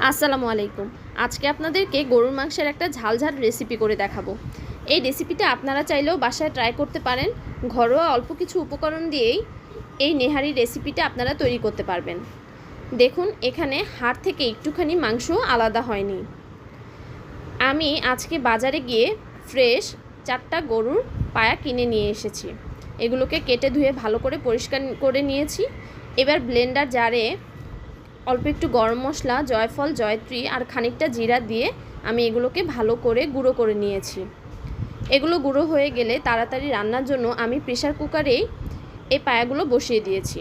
আসসালামু আলাইকুম। আজকে আপনাদেরকে গরুর মাংসের একটা ঝাল রেসিপি করে দেখাবো। এই রেসিপিটা আপনারা চাইলেও বাসায় ট্রাই করতে পারেন। ঘরোয়া অল্প কিছু উপকরণ দিয়েই এই নেহারি রেসিপিটা আপনারা তৈরি করতে পারবেন। দেখুন, এখানে হাড় থেকে একটুখানি মাংস আলাদা হয়নি। আমি আজকে বাজারে গিয়ে ফ্রেশ 4টা গরুর পায়া কিনে নিয়ে এসেছি। এগুলোকে কেটে ধুয়ে ভালো করে পরিষ্কার করে নিয়েছি। এবার ব্লেন্ডার জারে অল্প একটু গরম মশলা, জয়ফল, জয়ত্রী আর খানিকটা জিরা দিয়ে আমি এগুলোকে ভালো করে গুঁড়ো করে নিয়েছি। এগুলো গুঁড়ো হয়ে গেলে তাড়াতাড়ি রান্নার জন্য আমি প্রেসার কুকারেই এই পায়াগুলো বসিয়ে দিয়েছি।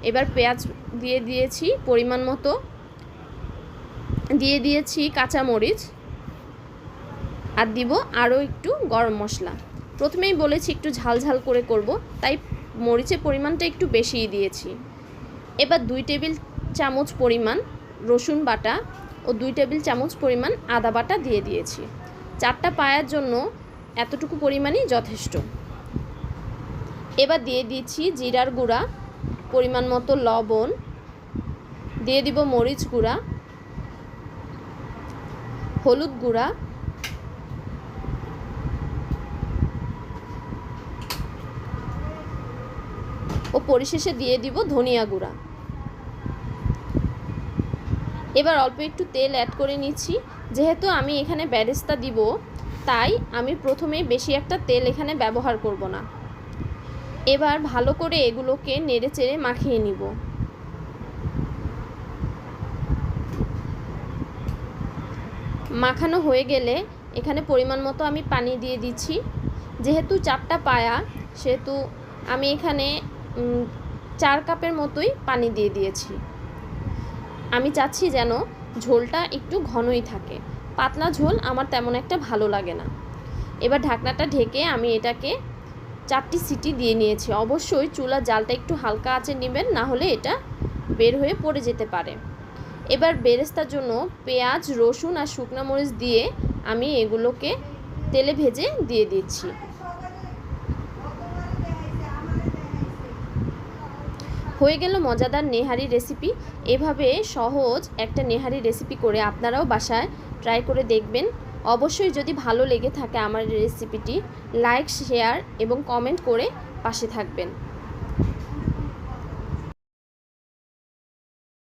এবার পেঁয়াজ দিয়ে দিয়েছি পরিমাণ মতো, দিয়ে দিয়েছি কাঁচামরিচ আর দিব আরও একটু গরম মশলা। প্রথমেই বলেছি একটু ঝাল ঝাল করে করব, তাই মরিচের পরিমাণটা একটু বেশিই দিয়েছি। এবার 2 টেবিল চামচ পরিমাণ রসুন বাটা ও 2 টেবিল চামচ পরিমাণ আদা বাটা দিয়ে দিয়েছি। 4টা পায়ার জন্য এতটুকু পরিমাণই যথেষ্ট। এবার দিয়ে দিচ্ছি জিরার গুঁড়া, পরিমাণ মতো লবণ, দিয়ে দিব মরিচ গুঁড়া, হলুদ গুঁড়া, ও পরিশেষে দিয়ে দিব ধনিয়া গুঁড়া। এবার অল্প একটু তেল অ্যাড করে নিচ্ছি। যেহেতু আমি এখানে বেরেস্তা দিব, তাই আমি প্রথমেই বেশি একটা তেল এখানে ব্যবহার করব না। এবার ভালো করে এগুলোকে নেড়েচেড়ে মাখিয়ে নিব। মাখানো হয়ে গেলে এখানে পরিমাণ মতো আমি পানি দিয়ে দিচ্ছি। যেহেতু 4টা পায়া, সেহেতু আমি এখানে 4 কাপের মতোই পানি দিয়ে দিয়েছি। আমি চাচ্ছি যেন ঝোলটা একটু ঘনই থাকে, পাতলা ঝোল আমার তেমন একটা ভালো লাগে না। এবার ঢাকনাটা ঢেকে আমি এটাকে 4টি সিটি দিয়ে নিয়েছি। অবশ্যই চুলার জালটা একটু হালকা আঁচে নেবেন, না হলে এটা বের হয়ে পড়ে যেতে পারে। এবার বেরেস্তার জন্য পেঁয়াজ, রসুন আর শুকনো মরিচ দিয়ে আমি এগুলোকে তেলে ভেজে দিয়ে দিচ্ছি। হয়ে গেল মজাদার নেহারি রেসিপি। এভাবে সহজ একটা নেহারি রেসিপি করে আপনারাও বাসায় ট্রাই করে দেখবেন। অবশ্যই যদি ভালো লেগে থাকে আমার রেসিপিটি, লাইক, শেয়ার এবং কমেন্ট করে পাশে থাকবেন।